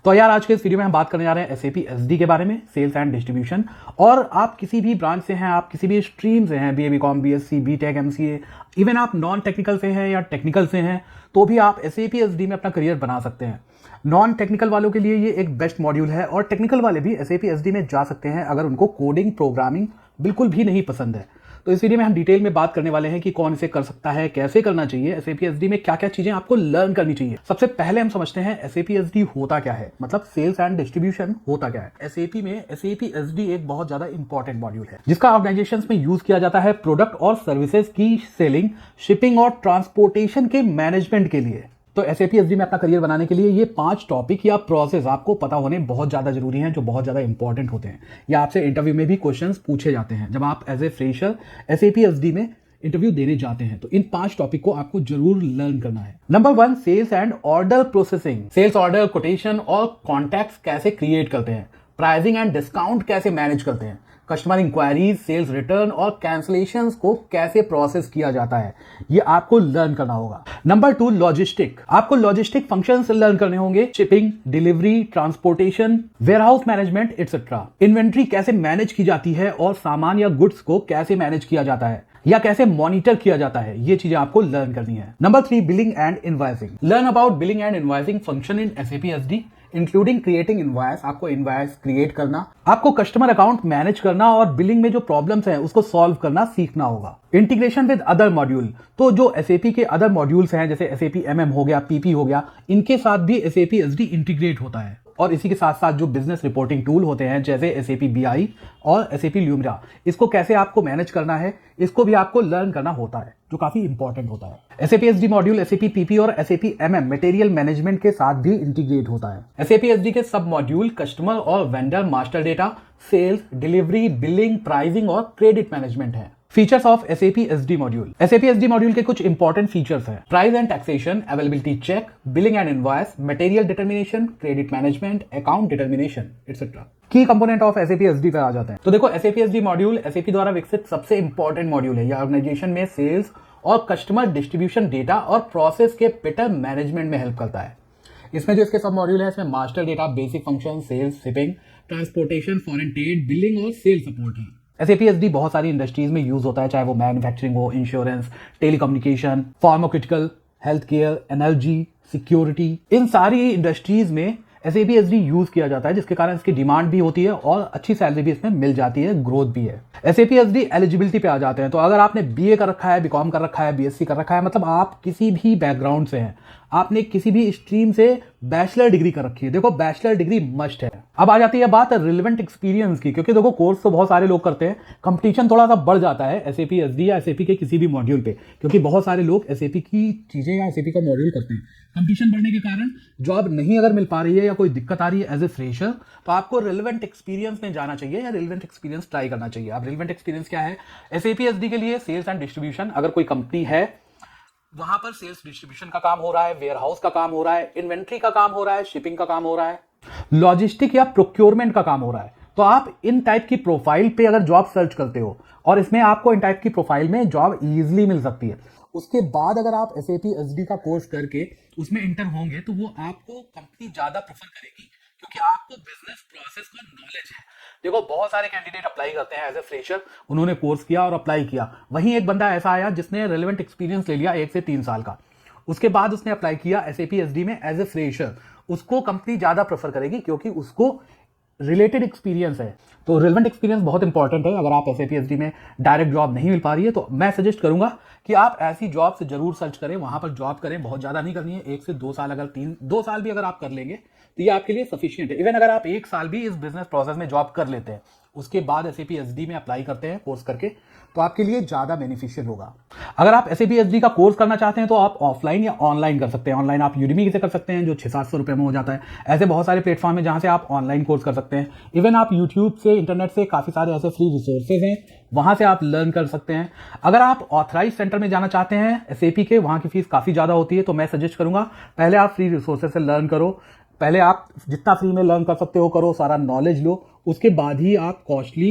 तो यार आज के इस वीडियो में हम बात करने जा रहे हैं SAP SD के बारे में, सेल्स एंड डिस्ट्रीब्यूशन। और आप किसी भी ब्रांच से हैं, आप किसी भी स्ट्रीम से हैं, BA BCom BSc BTech MCA, even आप नॉन टेक्निकल से हैं या टेक्निकल से हैं, तो भी आप SAP SD में अपना करियर बना सकते हैं। नॉन टेक्निकल वालों के लिए ये एक बेस्ट मॉड्यूल है और टेक्निकल वाले भी SAP SD में जा सकते हैं अगर उनको कोडिंग प्रोग्रामिंग बिल्कुल भी नहीं पसंद है। तो इस वीडियो में हम डिटेल में बात करने वाले हैं कि कौन इसे कर सकता है, कैसे करना चाहिए, SAP SD में क्या क्या चीजें आपको लर्न करनी चाहिए। सबसे पहले हम समझते हैं SAP SD होता क्या है, मतलब सेल्स एंड डिस्ट्रीब्यूशन होता क्या है। SAP में SAP SD एक बहुत ज्यादा इंपॉर्टेंट मॉड्यूल है जिसका ऑर्गेनाइजेशंस में यूज किया जाता है प्रोडक्ट और सर्विसेज की सेलिंग, शिपिंग और ट्रांसपोर्टेशन के मैनेजमेंट के लिए। तो SAP SD में अपना करियर बनाने के लिए ये 5 टॉपिक या प्रोसेस आपको पता होने बहुत ज्यादा जरूरी हैं, जो बहुत ज्यादा इंपॉर्टेंट होते हैं। या आपसे इंटरव्यू में भी क्वेश्चंस पूछे जाते हैं जब आप as a fresher SAP SD में इंटरव्यू देने जाते हैं। तो इन 5 टॉपिक को आपको जरूर लर्न करना है। Number 1, sales and order processing. Sales order, quotation और कॉन्टैक्ट्स कैसे क्रिएट करते हैं, प्राइसिंग एंड डिस्काउंट कैसे मैनेज करते हैं, कस्टमर इंक्वायरीज, सेल्स रिटर्न और कैंसलेशंस को कैसे प्रोसेस किया जाता है, ये आपको लर्न करना होगा। Number 2, logistic. आपको लॉजिस्टिक फंक्शंस लर्न करने होंगे, shipping, delivery, transportation, warehouse management etcetera. Inventory कैसे मैनेज की जाती है और सामान या गुड्स को कैसे मैनेज किया जाता है या कैसे मॉनिटर किया जाता है, ये चीजें आपको लर्न करनी है। Number 3, billing and invoicing. Learn about billing and invoicing function in SAP SD including creating invoice. आपको इनवॉइस क्रिएट करना, आपको कस्टमर अकाउंट मैनेज करना और बिलिंग में जो प्रॉब्लम्स हैं उसको सॉल्व करना सीखना होगा। इंटीग्रेशन विद अदर मॉड्यूल, तो जो SAP के अदर मॉड्यूल्स हैं जैसे SAP MM हो गया, PP हो गया, इनके साथ भी SAP SD इंटीग्रेट होता है। और इसी के साथ साथ जो बिजनेस रिपोर्टिंग टूल होते हैं जैसे SAP BI और SAP Lumira, इसको कैसे आपको मैनेज करना है, इसको भी आपको लर्न करना होता है, जो काफी इंपॉर्टेंट होता है। SAP SD module SAP PP और SAP MM मटेरियल मैनेजमेंट के साथ भी इंटीग्रेट होता है। SAP SD के सब मॉड्यूल कस्टमर और vendor master data, sales, delivery, billing, pricing और क्रेडिट मैनेजमेंट है। Features of SAP SD module. SAP SD module के कुछ इंपॉर्टेंट फीचर्स हैं, price and taxation, availability check, billing and invoice, material determination, credit management, account determination etcetera. Key component of SAP SD पर आ जाते हैं। तो देखो, SAP SD module SAP द्वारा विकसित सबसे इंपॉर्टेंट मॉड्यूल है। यह ऑर्गेनाइजेशन में सेल्स और कस्टमर डिस्ट्रीब्यूशन डेटा और प्रोसेस के बेटर मैनेजमेंट में हेल्प करता है। इसमें जो इसके सब मॉड्यूल है, इसमें master data, basic function, sales, shipping, transportation, foreign trade, billing और सेल्स सपोर्ट है। SAP SD बहुत सारी इंडस्ट्रीज में यूज होता है, चाहे वो मैन्युफैक्चरिंग हो, insurance, telecommunication, pharmaceutical, health care, energy, security, इन सारी इंडस्ट्रीज में SAP SD यूज किया जाता है, जिसके कारण इसकी डिमांड भी होती है और अच्छी सैलरी भी इसमें मिल जाती है, ग्रोथ भी है। SAP SD एलिजिबिलिटी पे आ जाते हैं। तो अगर आपने BA कर रखा है, BCom कर रखा है, BSc कर रखा है, मतलब आप किसी भी बैकग्राउंड से हैं, आपने किसी भी स्ट्रीम से बैचलर डिग्री कर रखी है, देखो बैचलर डिग्री मस्ट है। अब आ जाती है बात रिलेवेंट एक्सपीरियंस की, क्योंकि देखो कोर्स तो बहुत सारे लोग करते हैं, कंपटीशन थोड़ा सा बढ़ जाता है SAP SD या SAP के किसी भी मॉड्यूल पे, क्योंकि बहुत सारे लोग SAP की चीजें या SAP का मॉड्यूल करते हैं। कंपटीशन बढ़ने के कारण जॉब नहीं अगर मिल पा रही है या कोई दिक्कत आ रही है एज ए फ्रेशर, तो आपको रिलेवेंट एक्सपीरियंस में जाना चाहिए या रिलेवेंट एक्सपीरियंस ट्राई करना चाहिए। अब रिलेवेंट एक्सपीरियंस क्या है? SAP SD के लिए सेल्स एंड डिस्ट्रीब्यूशन, अगर कोई कंपनी है वहां पर सेल्स डिस्ट्रीब्यूशन का काम हो रहा है, वेयरहाउस का काम हो रहा है, इन्वेंट्री का काम हो रहा है, शिपिंग का काम हो रहा है, लॉजिस्टिक या प्रोक्योरमेंट का काम हो रहा है, तो आप इन टाइप की प्रोफाइल पे अगर जॉब सर्च करते हो और इसमें आपको इन टाइप की प्रोफाइल में जॉब इजीली मिल सकती है। उसके बाद अगर आप SAP SD का कोर्स करके उसमें इंटर होंगे तो वो आपको कंपनी ज्यादा प्रेफर करेगी, क्योंकि आपको बिजनेस प्रोसेस का नॉलेज है। देखो बहुत सारे कैंडिडेट अप्लाई करते हैं एज ए फ्रेशर, उन्होंने कोर्स किया और अप्लाई किया, वहीं एक बंदा ऐसा आया जिसने रेलेवेंट एक्सपीरियंस ले लिया 1 से 3 साल का, उसके बाद उसने अप्लाई किया SAP SD में एज ए फ्रेशर, उसको कंपनी ज्यादा प्रेफर करेगी क्योंकि उसको रिलेटेड एक्सपीरियंस है। तो रिलेवेंट एक्सपीरियंस बहुत इंपॉर्टेंट है। अगर आप SAP SD में डायरेक्ट जॉब नहीं मिल पा रही है तो मैं सजेस्ट करूंगा कि आप ऐसी जॉब से जरूर सर्च करें, वहां पर जॉब करें, बहुत ज्यादा नहीं करनी है, 1 से 2 साल, अगर 2 साल भी अगर आप कर लेंगे तो ये आपके लिए सफिशिएंट है। इवन अगर आप 1 साल भी इस बिजनेस प्रोसेस में जॉब कर लेते हैं, उसके बाद SAP SD में अप्लाई करते हैं कोर्स करके, तो आपके लिए ज्यादा बेनिफिशियल होगा। अगर आप SAP SD का कोर्स करना चाहते हैं तो आप ऑफलाइन या ऑनलाइन कर सकते हैं। ऑनलाइन आप Udemy से कर सकते हैं, जो 600-700 रुपए में हो जाता है। ऐसे बहुत सारे प्लेटफॉर्म है जहां से आप ऑनलाइन कोर्स कर सकते हैं। इवन आप यूट्यूब से, इंटरनेट से काफी सारे ऐसे फ्री रिसोर्सेज हैं, वहां से आप लर्न कर सकते हैं। अगर आप ऑथराइज सेंटर में जाना चाहते हैं SAP के, वहां की फीस काफी ज्यादा होती है, तो मैं सजेस्ट करूंगा पहले आप फ्री रिसोर्सेज से लर्न करो। पहले आप जितना फ्री में लर्न कर सकते हो करो, सारा नॉलेज लो, उसके बाद ही आप कॉस्टली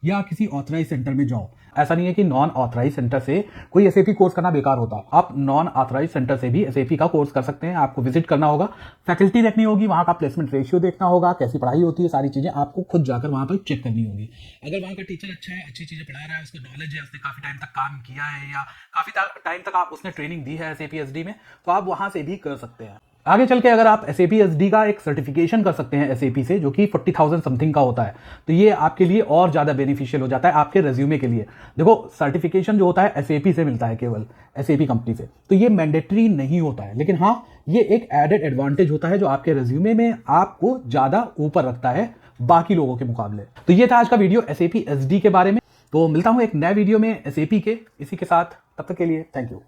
या किसी ऑथराइज सेंटर में जाओ। ऐसा नहीं है कि नॉन ऑथराइज सेंटर से कोई एसएपी कोर्स करना बेकार होता। आप नॉन ऑथराइज सेंटर से भी एसएपी का कोर्स कर सकते हैं। आपको विजिट करना होगा, फैकल्टी देखनी होगी, वहाँ का प्लेसमेंट रेशियो देखना होगा, कैसी पढ़ाई होती है, सारी चीज़ें आपको खुद जाकर वहाँ पर चेक करनी होगी। अगर वहाँ का टीचर अच्छा है, अच्छी चीज़ें पढ़ा रहा है, उसको नॉलेज है, उसने काफ़ी टाइम तक काम किया है या काफ़ी टाइम तक आप उसने ट्रेनिंग दी है एसएपी एसडी में, तो आप वहाँ से भी कर सकते हैं। आगे चल के अगर आप एसएपी एसडी का एक सर्टिफिकेशन कर सकते हैं एसएपी से, जो कि 40,000 समथिंग का होता है, तो ये आपके लिए और ज़्यादा बेनिफिशियल हो जाता है आपके रेज्यूमे के लिए। देखो, सर्टिफिकेशन जो होता है एसएपी से मिलता है, केवल एसएपी कंपनी से, तो ये मैंडेटरी नहीं होता है, लेकिन हाँ, ये एक एडेड एडवांटेज होता है जो आपके रेज्यूमे में आपको ज़्यादा ऊपर रखता है बाकी लोगों के मुकाबले। तो ये था आज का वीडियो एसएपी एसडी के बारे में। तो मिलता हूँ एक नए वीडियो में एसएपी के इसी के साथ, तब तक के लिए थैंक यू।